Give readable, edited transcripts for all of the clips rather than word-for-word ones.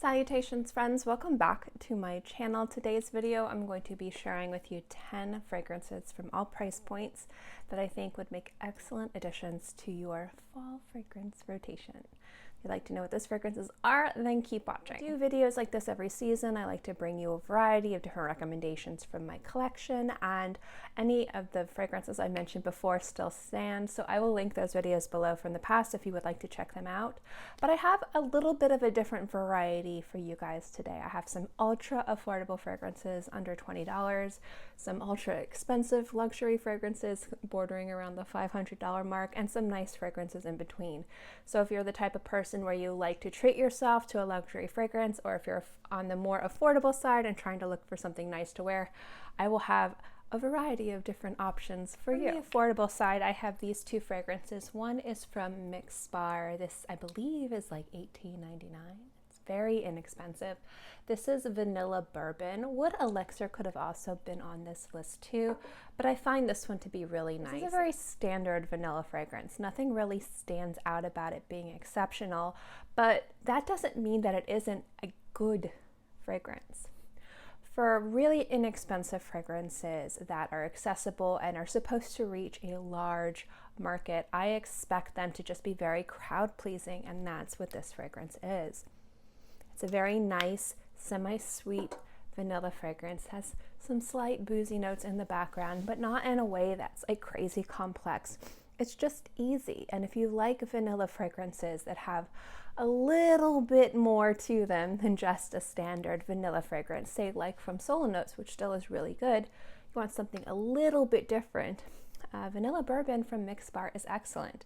Salutations friends, welcome back to my channel. Today's video I'm going to be sharing with you 10 fragrances from all price points that I think would make excellent additions to your fall fragrance rotation. If you'd like to know what those fragrances are, then keep watching. I do videos like this every season. I like to bring you a variety of different recommendations from my collection, and any of the fragrances I mentioned before still stand, so I will link those videos below from the past if you would like to check them out. But I have a little bit of a different variety for you guys today. I have some ultra affordable fragrances under $20, some ultra expensive luxury fragrances bordering around the $500 mark, and some nice fragrances in between. So if you're the type of person where you like to treat yourself to a luxury fragrance, or if you're on the more affordable side and trying to look for something nice to wear, I will have a variety of different options for you. On the affordable side, I have these two fragrances. One is from Mixbar. This, I believe, is like $18.99. It's very inexpensive. This is Vanilla Bourbon. Wood Elixir could have also been on this list too, but I find this one to be really nice. This is a very standard vanilla fragrance. Nothing really stands out about it being exceptional, but that doesn't mean that it isn't a good fragrance. For really inexpensive fragrances that are accessible and are supposed to reach a large market, I expect them to just be very crowd-pleasing, and that's what this fragrance is. It's a very nice, semi-sweet vanilla fragrance. It has some slight boozy notes in the background, but not in a way that's like crazy complex. It's just easy, and if you like vanilla fragrances that have a little bit more to them than just a standard vanilla fragrance, say like from Solo Notes, which still is really good, you want something a little bit different, Vanilla Bourbon from Mixbar is excellent.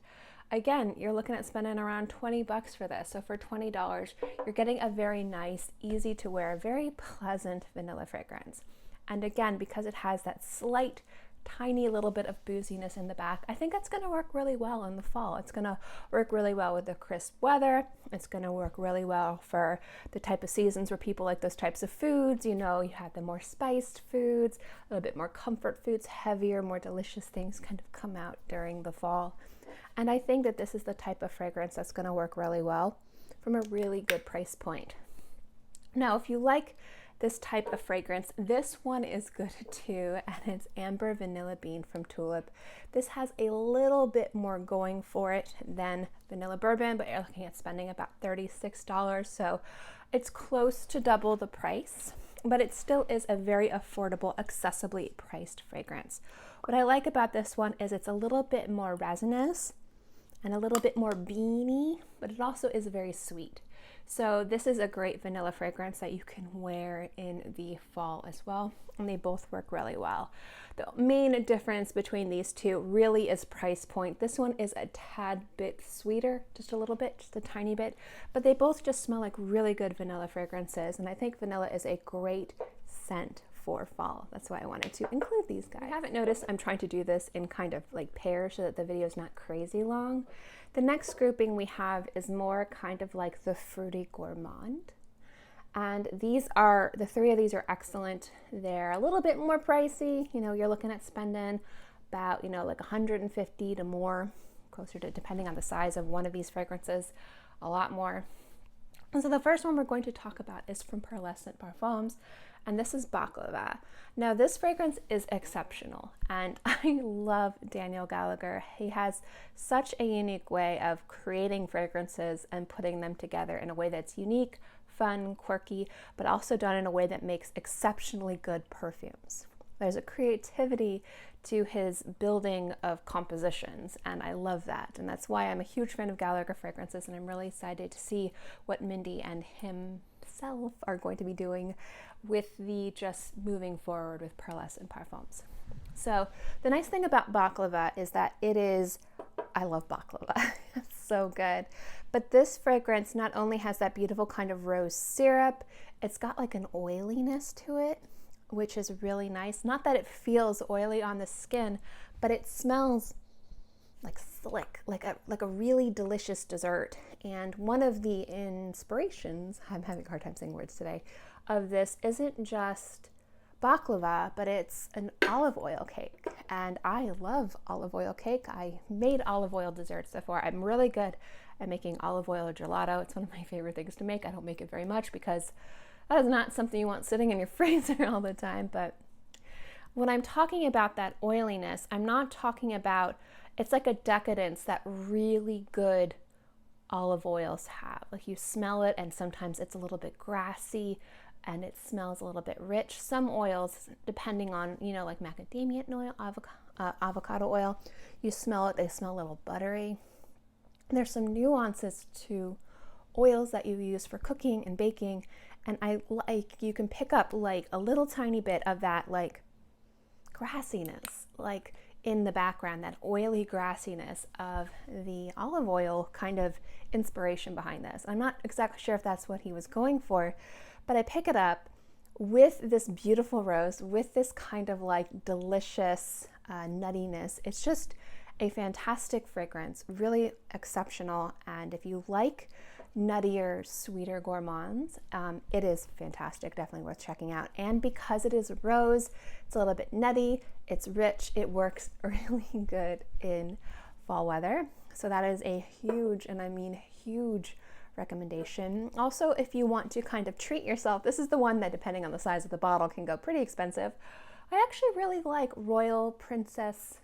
Again, you're looking at spending around 20 bucks for this, so for $20 you're getting a very nice, easy to wear, very pleasant vanilla fragrance. And again, because it has that slight tiny little bit of booziness in the back, I think that's going to work really well in the fall. It's going to work really well with the crisp weather. It's going to work really well for the type of seasons where people like those types of foods. You know, you have the more spiced foods, a little bit more comfort foods, heavier, more delicious things kind of come out during the fall. And I think that this is the type of fragrance that's going to work really well from a really good price point. Now, if you like this type of fragrance, this one is good too, and it's Amber Vanilla Bean from Tulip. This has a little bit more going for it than Vanilla Bourbon, but you're looking at spending about $36, so it's close to double the price, but it still is a very affordable, accessibly priced fragrance. What I like about this one is it's a little bit more resinous and a little bit more beany, but it also is very sweet. So this is a great vanilla fragrance that you can wear in the fall as well, and they both work really well. The main difference between these two really is price point. This one is a tad bit sweeter, just a little bit, just a tiny bit, but they both just smell like really good vanilla fragrances, and I think vanilla is a great scent for fall. That's why I wanted to include these guys. If you haven't noticed, I'm trying to do this in kind of like pairs so that the video is not crazy long. The next grouping we have is more kind of like the fruity gourmand. And these are, the three of these are excellent. They're a little bit more pricey. You know, you're looking at spending about, you know, like $150 to more, closer to, depending on the size of one of these fragrances, a lot more. And so the first one we're going to talk about is from Pearlescent Parfums, and this is Baklava. Now this fragrance is exceptional, and I love Daniel Gallagher. He has such a unique way of creating fragrances and putting them together in a way that's unique, fun, quirky, but also done in a way that makes exceptionally good perfumes. There's a creativity to his building of compositions, and I love that. And that's why I'm a huge fan of Gallagher fragrances, and I'm really excited to see what Mindy and himself are going to be doing with the just moving forward with Pearlescent Parfums. So the nice thing about Baklava is that it is, I love Baklava, it's so good. But this fragrance not only has that beautiful kind of rose syrup, it's got like an oiliness to it, which is really nice. Not that it feels oily on the skin, but it smells like slick, like a really delicious dessert. And one of the inspirations, I'm having a hard time saying words today, of this isn't just baklava, but it's an olive oil cake. And I love olive oil cake. I made olive oil desserts before. I'm really good at making olive oil gelato. It's one of my favorite things to make. I don't make it very much because that is not something you want sitting in your freezer all the time. But when I'm talking about that oiliness, I'm not talking about, it's like a decadence that really good olive oils have. Like you smell it and sometimes it's a little bit grassy and it smells a little bit rich. Some oils, depending on, you know, like macadamia oil, avocado oil, you smell it, they smell a little buttery. There's some nuances to oils that you use for cooking and baking, and I like, you can pick up like a little tiny bit of that like grassiness, like in the background, that oily grassiness of the olive oil kind of inspiration behind this. I'm not exactly sure if that's what he was going for, but I pick it up with this beautiful rose, with this kind of like delicious nuttiness. It's just a fantastic fragrance, really exceptional. And if you like nuttier, sweeter gourmands, it is fantastic, definitely worth checking out. And because it is rose, it's a little bit nutty, it's rich, it works really good in fall weather. So that is a huge, and I mean huge, recommendation. Also, if you want to kind of treat yourself, this is the one that, depending on the size of the bottle, can go pretty expensive. I actually really like Royal Princess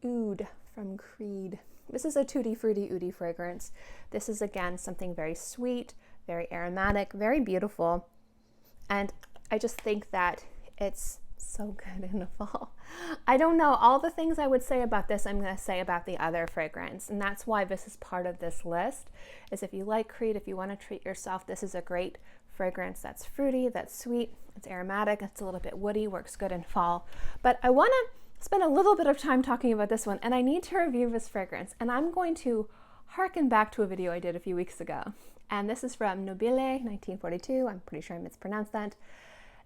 Oud from Creed. This is a tutti frutti oudi fragrance. This is again something very sweet, very aromatic, very beautiful. And I just think that it's so good in the fall. I don't know, all the things I would say about this, I'm going to say about the other fragrance. And that's why this is part of this list, is if you like Creed, if you want to treat yourself, this is a great fragrance that's fruity, that's sweet, it's aromatic, it's a little bit woody, works good in fall. But I want to spend a little bit of time talking about this one, and I need to review this fragrance. And I'm going to harken back to a video I did a few weeks ago. And this is from Nobile, 1942. I'm pretty sure I mispronounced that.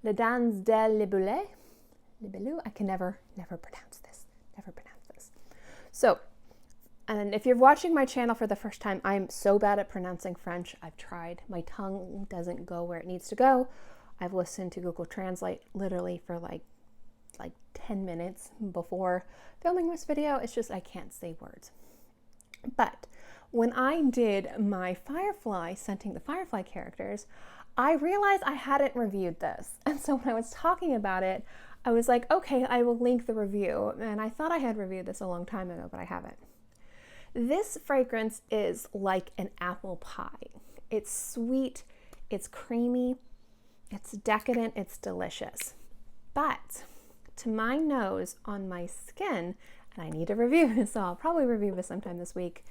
Le Dans de Libellule. I can never pronounce this. So, and if you're watching my channel for the first time, I'm so bad at pronouncing French. I've tried. My tongue doesn't go where it needs to go. I've listened to Google Translate literally for like 10 minutes before filming this video. It's just I can't say words. But when I did my Firefly, scenting the Firefly characters, I realized I hadn't reviewed this. And so when I was talking about it, I was like, okay, I will link the review. And I thought I had reviewed this a long time ago, but I haven't. This fragrance is like an apple pie. It's sweet, it's creamy, it's decadent, it's delicious. But to my nose, on my skin, and I need to review this, so I'll probably review this sometime this week,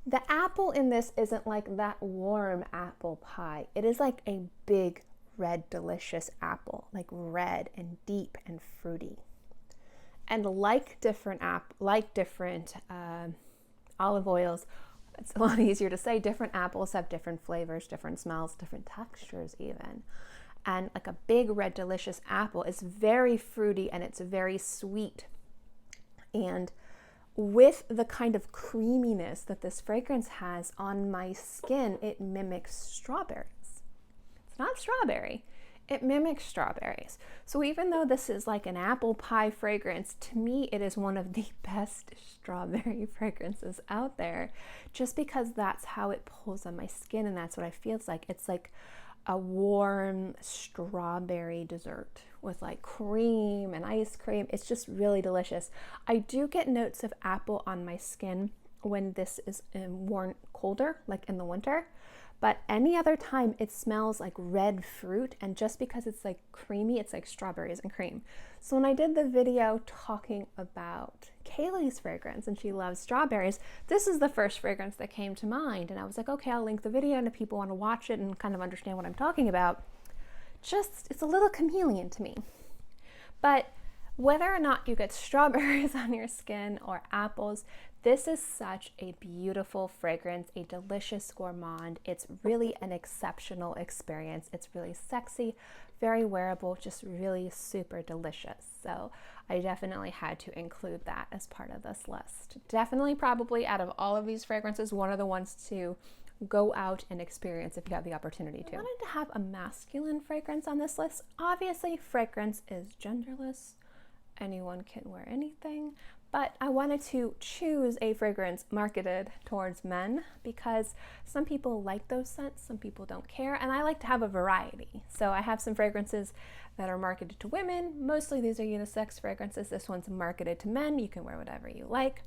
the apple in this isn't like that warm apple pie. It is like a big, red, delicious apple, like red and deep and fruity. And like different olive oils, it's a lot easier to say, different apples have different flavors, different smells, different textures even. And like a big red delicious apple is very fruity and it's very sweet. And with the kind of creaminess that this fragrance has on my skin, it mimics strawberries. It's not strawberry, it mimics strawberries. So even though this is like an apple pie fragrance, to me it is one of the best strawberry fragrances out there, just because that's how it pulls on my skin and that's what it feels like. It's like a warm strawberry dessert with like cream and ice cream. It's just really delicious. I do get notes of apple on my skin when this is worn colder, like in the winter, but any other time it smells like red fruit, and just because it's like creamy, it's like strawberries and cream. So when I did the video talking about Kaylee's fragrance and she loves strawberries, this is the first fragrance that came to mind, and I was like, okay, I'll link the video, and if people want to watch it and kind of understand what I'm talking about, just, it's a little chameleon to me. But whether or not you get strawberries on your skin or apples, this is such a beautiful fragrance, a delicious gourmand. It's really an exceptional experience. It's really sexy, very wearable, just really super delicious. So I definitely had to include that as part of this list. Definitely, probably out of all of these fragrances, one of the ones to go out and experience if you have the opportunity to. I wanted to have a masculine fragrance on this list. Obviously, fragrance is genderless. Anyone can wear anything, but I wanted to choose a fragrance marketed towards men because some people like those scents, some people don't care, and I like to have a variety. So I have some fragrances that are marketed to women. Mostly these are unisex fragrances. This one's marketed to men. You can wear whatever you like.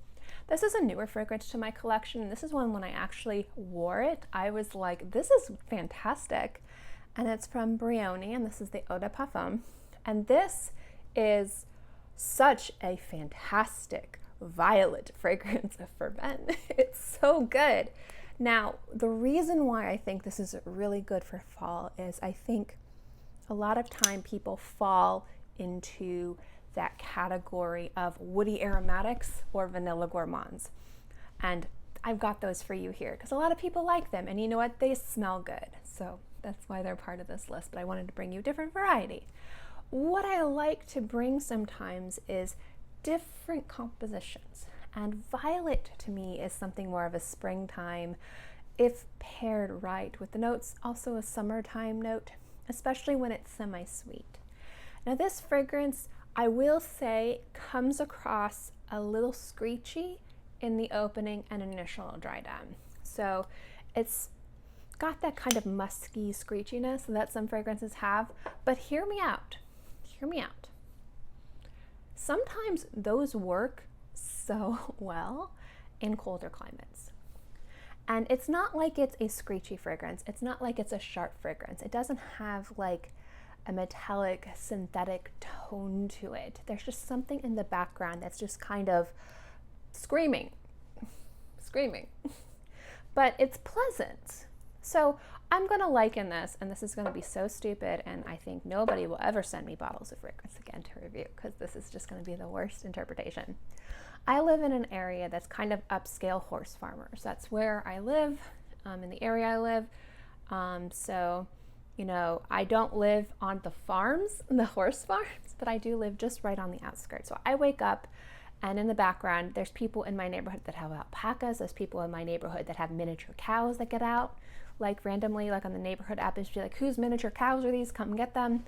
This is a newer fragrance to my collection, and this is one when I actually wore it, I was like, this is fantastic. And it's from Brioni, and this is the Eau de Parfum. And this is such a fantastic violet fragrance for men. It's so good. Now, the reason why I think this is really good for fall is I think a lot of time people fall into that category of woody aromatics or vanilla gourmands. And I've got those for you here because a lot of people like them, and you know what? They smell good. So that's why they're part of this list, but I wanted to bring you a different variety. What I like to bring sometimes is different compositions, and violet to me is something more of a springtime, if paired right with the notes, also a summertime note, especially when it's semi-sweet. Now this fragrance, I will say, comes across a little screechy in the opening and initial dry down. So it's got that kind of musky screechiness that some fragrances have, but hear me out. Hear me out. Sometimes those work so well in colder climates. And it's not like it's a screechy fragrance. It's not like it's a sharp fragrance. It doesn't have like a metallic synthetic tone to it. There's just something in the background that's just kind of screaming. But it's pleasant. So I'm gonna liken this, and this is gonna be so stupid, and I think nobody will ever send me bottles of fragrance again to review because this is just gonna be the worst interpretation. I live in an area that's kind of upscale horse farmers. That's where I live, in the area I live. So, you know, I don't live on the farms, the horse farms, but I do live just right on the outskirts. So I wake up, and in the background, there's people in my neighborhood that have alpacas. There's people in my neighborhood that have miniature cows that get out, like randomly, like on the neighborhood app, and be like, whose miniature cows are these? Come get them.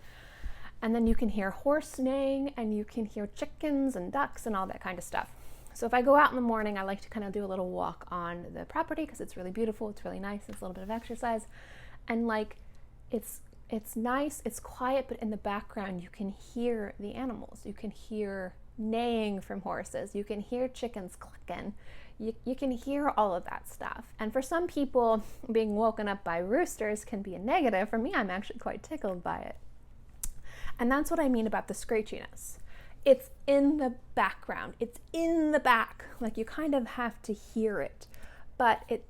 And then you can hear horse neighing, and you can hear chickens and ducks and all that kind of stuff. So if I go out in the morning, I like to kind of do a little walk on the property because it's really beautiful, it's really nice, it's a little bit of exercise. And like, it's nice, it's quiet, but in the background you can hear the animals. You can hear neighing from horses, you can hear chickens clicking, you can hear all of that stuff. And for some people, being woken up by roosters can be a negative. For me, I'm actually quite tickled by it. And that's what I mean about the screechiness. It's in the background, it's in the back, like you kind of have to hear it, but it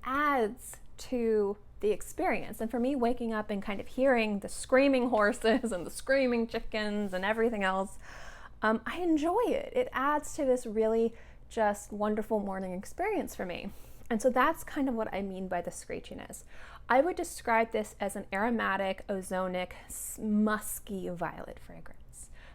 adds to the experience. And for me, waking up and kind of hearing the screaming horses and the screaming chickens and everything else, I enjoy it. It adds to this really just wonderful morning experience for me. And so that's kind of what I mean by the screechiness. I would describe this as an aromatic, ozonic, musky violet fragrance.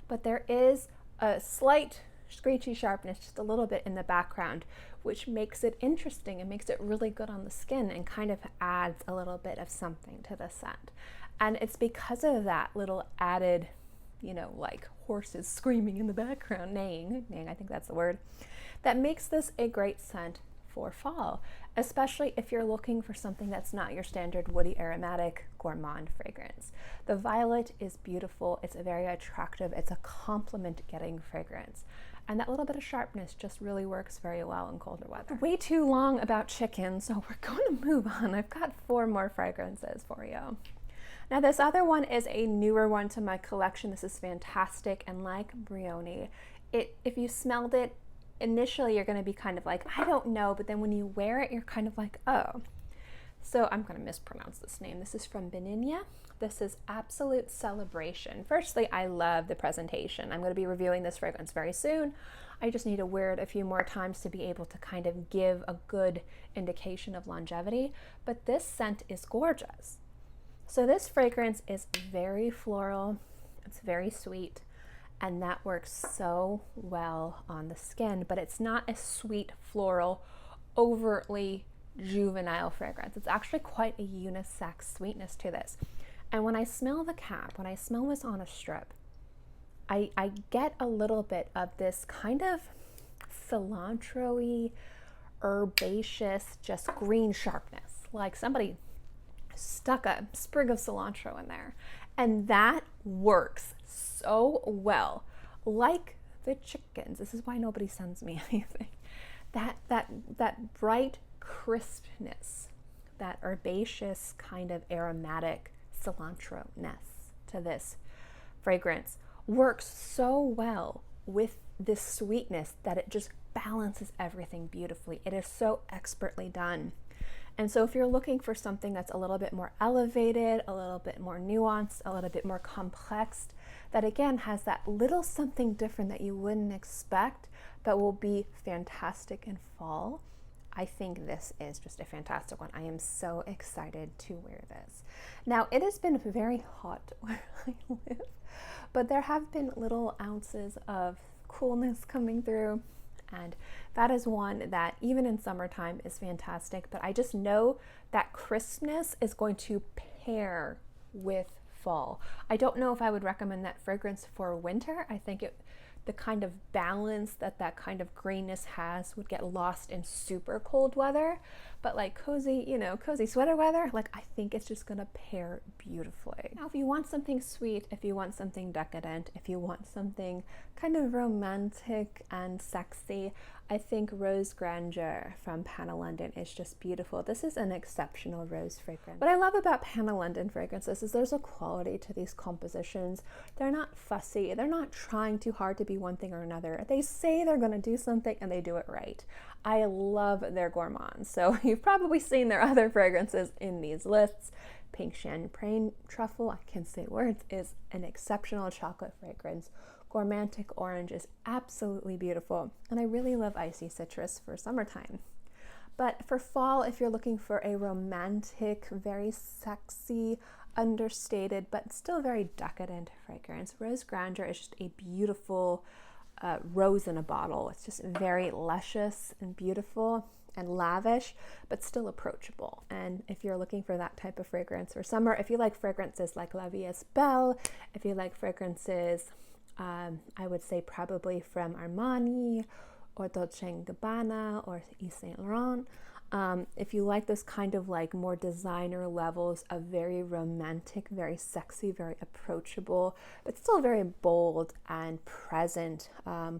But there is a slight screechy sharpness, just a little bit in the background, which makes it interesting and makes it really good on the skin and kind of adds a little bit of something to the scent. And it's because of that little added, you know, like horses screaming in the background, neighing, I think that's the word, that makes this a great scent for fall, especially if you're looking for something that's not your standard woody aromatic gourmand fragrance. The violet is beautiful, it's a very attractive, it's a compliment getting fragrance. And that little bit of sharpness just really works very well in colder weather. Way too long about chicken, so we're going to move on. I've got 4 more fragrances for you. Now this other one is a newer one to my collection. This is fantastic, and like Brioni, if you smelled it, initially you're going to be kind of like, I don't know, but then when you wear it, you're kind of like, oh. So I'm going to mispronounce this name. This is from Beauty. This is Absolute Celebration. Firstly, I love the presentation. I'm going to be reviewing this fragrance very soon. I just need to wear it a few more times to be able to kind of give a good indication of longevity, but this scent is gorgeous. So this fragrance is very floral, it's very sweet, and that works so well on the skin, but it's not a sweet floral, overtly juvenile fragrance. It's actually quite a unisex sweetness to this. And when I smell the cap, when I smell this on a strip, I get a little bit of this kind of cilantro-y, herbaceous, just green sharpness. Like somebody stuck a sprig of cilantro in there. And that works so well. Like the chickens. This is why nobody sends me anything. That bright crispness, that herbaceous kind of aromatic cilantro-ness to this fragrance works so well with this sweetness that it just balances everything beautifully. It is so expertly done. And so if you're looking for something that's a little bit more elevated, a little bit more nuanced, a little bit more complex, that again has that little something different that you wouldn't expect, but will be fantastic in fall, I think this is just a fantastic one. I am so excited to wear this. Now, it has been very hot where I live, but there have been little ounces of coolness coming through, and that is one that even in summertime is fantastic, but I just know that crispness is going to pair with fall. I don't know if I would recommend that fragrance for winter. I think the kind of balance that kind of greenness has would get lost in super cold weather, but like cozy, cozy sweater weather, like I think it's just gonna pair beautifully. Now, if you want something sweet, if you want something decadent, if you want something kind of romantic and sexy, I think Rose Grandeur from Panna London is just beautiful. This is an exceptional rose fragrance. What I love about Panna London fragrances is there's a quality to these compositions. They're not fussy. They're not trying too hard to be one thing or another. They say they're going to do something and they do it right. I love their Gourmand. So you've probably seen their other fragrances in these lists. Pink Champagne Truffle, I can't say words, is an exceptional chocolate fragrance. Gourmandic Orange is absolutely beautiful, and I really love Icy Citrus for summertime. But for fall, if you're looking for a romantic, very sexy, understated, but still very decadent fragrance, Rose Grandeur is just a beautiful rose in a bottle. It's just very luscious and beautiful and lavish, but still approachable. And if you're looking for that type of fragrance for summer, if you like fragrances like La Vie Est Belle, if you like fragrances I would say probably from Armani or Dolce & Gabbana or Yves Saint Laurent. If you like this kind of like more designer levels of very romantic, very sexy, very approachable, but still very bold and present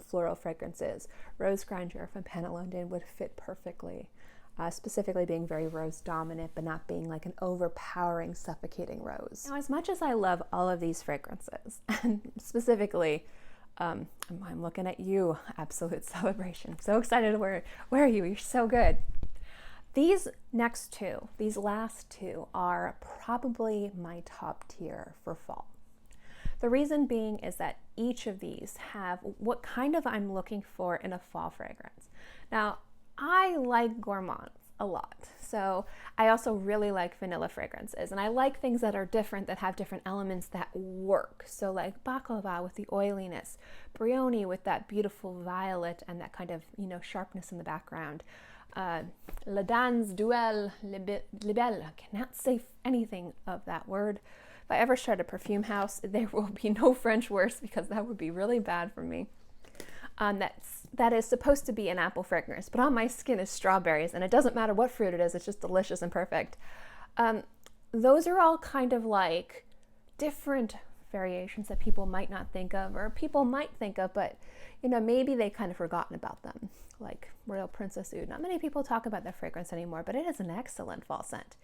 floral fragrances, Rose Grandeur from Panna London would fit perfectly. Specifically being very rose dominant, but not being like an overpowering, suffocating rose. Now, as much as I love all of these fragrances, and specifically, I'm looking at you, Absolute Celebration. I'm so excited to wear you. You're so good. These next two, these last two, are probably my top tier for fall. The reason being is that each of these have what kind of I'm looking for in a fall fragrance. Now, I like gourmands a lot, so I also really like vanilla fragrances, and I like things that are different, that have different elements that work. So like baklava with the oiliness, Brioni with that beautiful violet and that kind of sharpness in the background, La Danse Duel Libelle, I cannot say anything of that word. If I ever start a perfume house, there will be no French words because that would be really bad for me. That is supposed to be an apple fragrance, but on my skin is strawberries, and it doesn't matter what fruit it is, it's just delicious and perfect. Those are all kind of like different variations that people might not think of, or people might think of, but maybe they kind of forgotten about them, like Royal Princess Oud. Not many people talk about that fragrance anymore, but it is an excellent fall scent.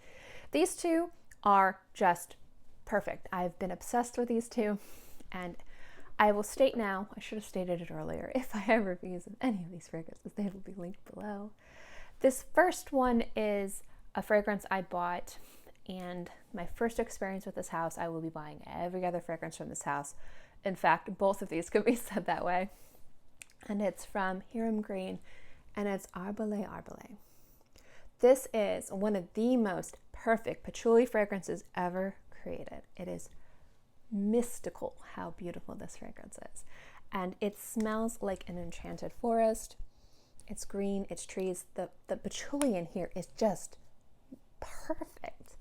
These two are just perfect. I've been obsessed with these two, and I will state now, I should have stated it earlier, if I have reviews of any of these fragrances, they will be linked below. This first one is a fragrance I bought, and my first experience with this house, I will be buying every other fragrance from this house. In fact, both of these could be said that way. And it's from Hiram Green, and it's Arbole Arbole. This is one of the most perfect patchouli fragrances ever created. It is mystical how beautiful this fragrance is, and it smells like an enchanted forest. it's green, it's trees. The patchouli in here is just perfect.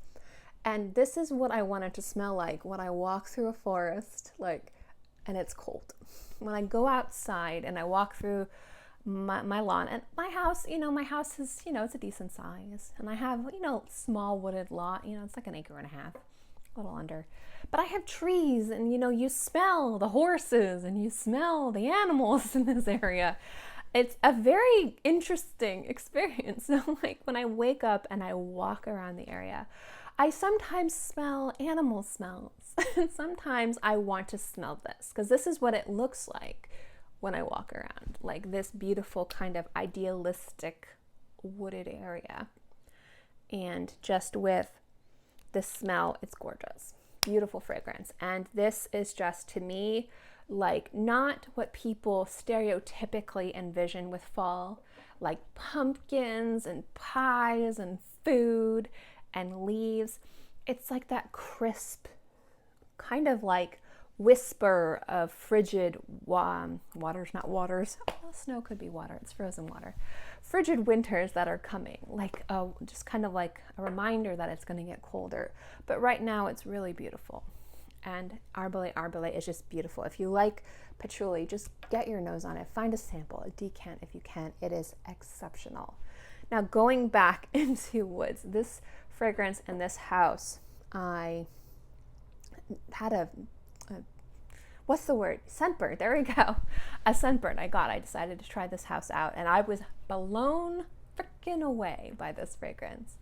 And this is what I want it to smell like when I walk through a forest, like, and it's cold. When I go outside and I walk through my lawn, and my house, my house is, it's a decent size, and I have, small wooded lot, it's like 1.5 acres, a little under, but I have trees, and you smell the horses and you smell the animals in this area. It's a very interesting experience. So like when I wake up and I walk around the area, I sometimes smell animal smells and sometimes I want to smell this, because this is what it looks like when I walk around, like this beautiful kind of idealistic wooded area. And just with the smell, it's gorgeous. Beautiful fragrance. And this is just, to me, like not what people stereotypically envision with fall, like pumpkins and pies and food and leaves. It's like that crisp, kind of like whisper of frigid waters, not waters. Well, snow could be water, it's frozen water. Frigid winters that are coming, like just kind of like a reminder that it's going to get colder. But right now it's really beautiful. And arbole is just beautiful. If you like patchouli, just get your nose on it. Find a sample, a decant if you can. It is exceptional. Now going back into woods, this fragrance in this house, I had a what's the word? Scentbird. There we go. A Scentbird I decided to try this house out, and I was blown freaking away by this fragrance.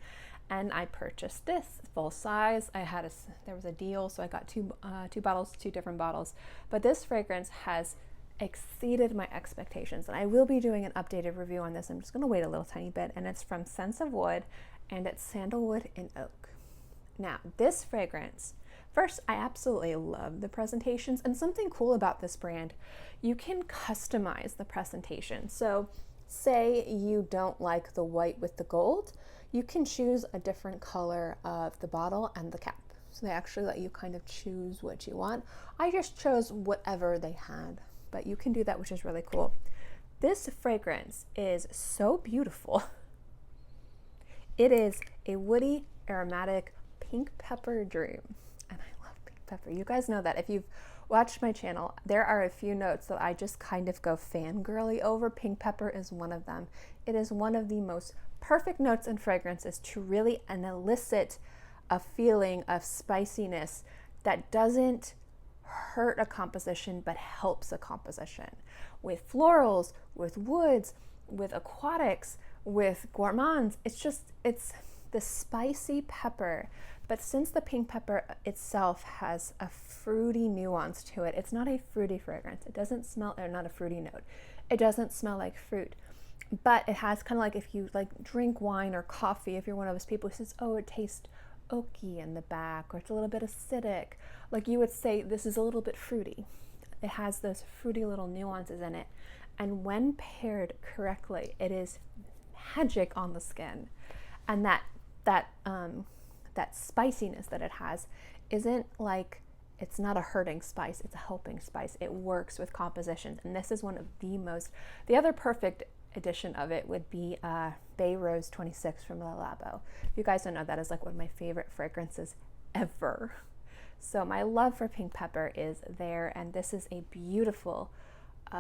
And I purchased this full size. There was a deal, so I got two bottles, 2 different bottles. But this fragrance has exceeded my expectations, and I will be doing an updated review on this. I'm just going to wait a little tiny bit, and it's from Scents of Wood, and it's sandalwood and oak. Now, this fragrance, first, I absolutely love the presentations, and something cool about this brand, you can customize the presentation. So say you don't like the white with the gold, you can choose a different color of the bottle and the cap. So they actually let you kind of choose what you want. I just chose whatever they had, but you can do that, which is really cool. This fragrance is so beautiful. It is a woody, aromatic pink pepper dream. And I love pink pepper. You guys know that if you've watched my channel, there are a few notes that I just kind of go fangirly over. Pink pepper is one of them. It is one of the most perfect notes and fragrances to really elicit a feeling of spiciness that doesn't hurt a composition but helps a composition. With florals, with woods, with aquatics, with gourmands, it's the spicy pepper. But since the pink pepper itself has a fruity nuance to it, it's not a fruity fragrance. It doesn't smell, or not a fruity note. It doesn't smell like fruit. But it has kind of like, if you like drink wine or coffee, if you're one of those people who says, oh, it tastes oaky in the back, or it's a little bit acidic, like you would say, this is a little bit fruity. It has those fruity little nuances in it. And when paired correctly, it is magic on the skin. And that spiciness that it has isn't like, it's not a hurting spice, it's a helping spice. It works with compositions. And this is one of the other perfect edition of it would be Bay Rose 26 from Le Labo. If you guys don't know, that is like one of my favorite fragrances ever. So my love for pink pepper is there, and this is a beautiful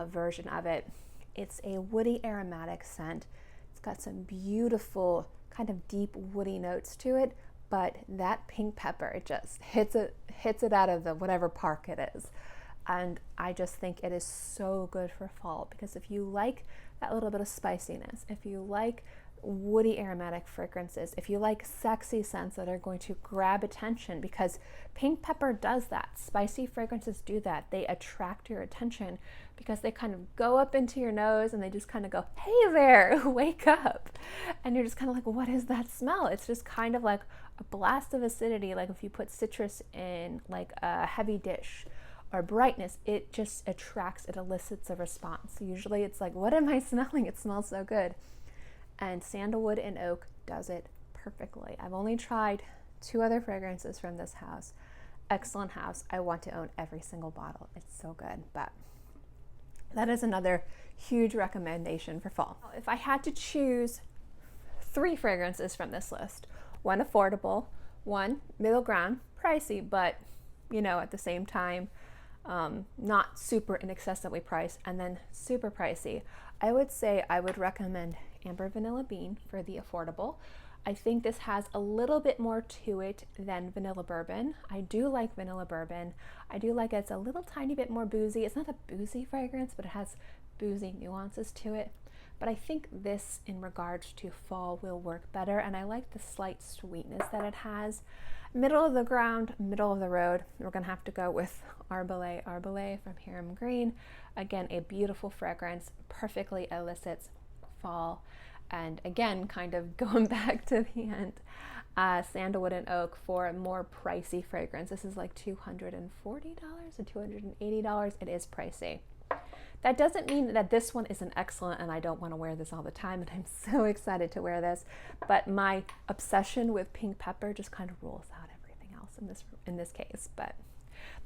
version of it. It's a woody aromatic scent. It's got some beautiful kind of deep woody notes to it, but that pink pepper, it just hits it out of the whatever park it is. And I just think it is so good for fall, because if you like that little bit of spiciness, if you like woody aromatic fragrances, if you like sexy scents that are going to grab attention, because pink pepper does that. Spicy fragrances do that. They attract your attention because they kind of go up into your nose and they just kind of go, hey there, wake up. And you're just kind of like, what is that smell? It's just kind of like a blast of acidity, like if you put citrus in like a heavy dish, or brightness. It just attracts, it elicits a response. Usually it's like, what am I smelling? It smells so good. And sandalwood and oak does it perfectly. I've only tried 2 other fragrances from this house. Excellent house. I want to own every single bottle. It's so good. But That is another huge recommendation for fall. If I had to choose 3 fragrances from this list, one affordable, one middle ground, pricey, but you know, at the same time, not super inaccessibly priced, and then super pricey, I would say I would recommend Amber Vanilla Bean for the affordable. I think this has a little bit more to it than Vanilla Bourbon. I do like Vanilla Bourbon. I do like it's a little tiny bit more boozy. It's not a boozy fragrance, but it has boozy nuances to it. But I think this, in regards to fall, will work better, and I like the slight sweetness that it has. Middle of the ground, middle of the road, we're gonna have to go with Arbelay from Hiram Green. Again, a beautiful fragrance, perfectly elicits fall. And again, kind of going back to the end, Sandalwood and Oak for a more pricey fragrance. This is like $240 or $280. It is pricey. That doesn't mean that this one isn't excellent and I don't want to wear this all the time, and I'm so excited to wear this, but my obsession with pink pepper just kind of rules out everything else in this case. But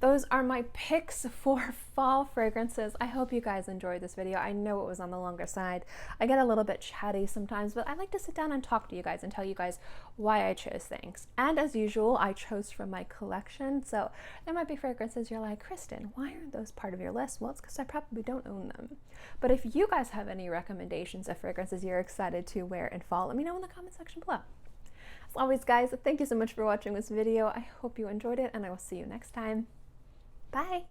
those are my picks for fall fragrances. I hope you guys enjoyed this video. I know it was on the longer side. I get a little bit chatty sometimes, but I like to sit down and talk to you guys and tell you guys why I chose things. And as usual, I chose from my collection. So there might be fragrances you're like, Kristin, why aren't those part of your list? Well, it's because I probably don't own them. But if you guys have any recommendations of fragrances you're excited to wear in fall, let me know in the comment section below. As always, guys, thank you so much for watching this video. I hope you enjoyed it, and I will see you next time. Bye.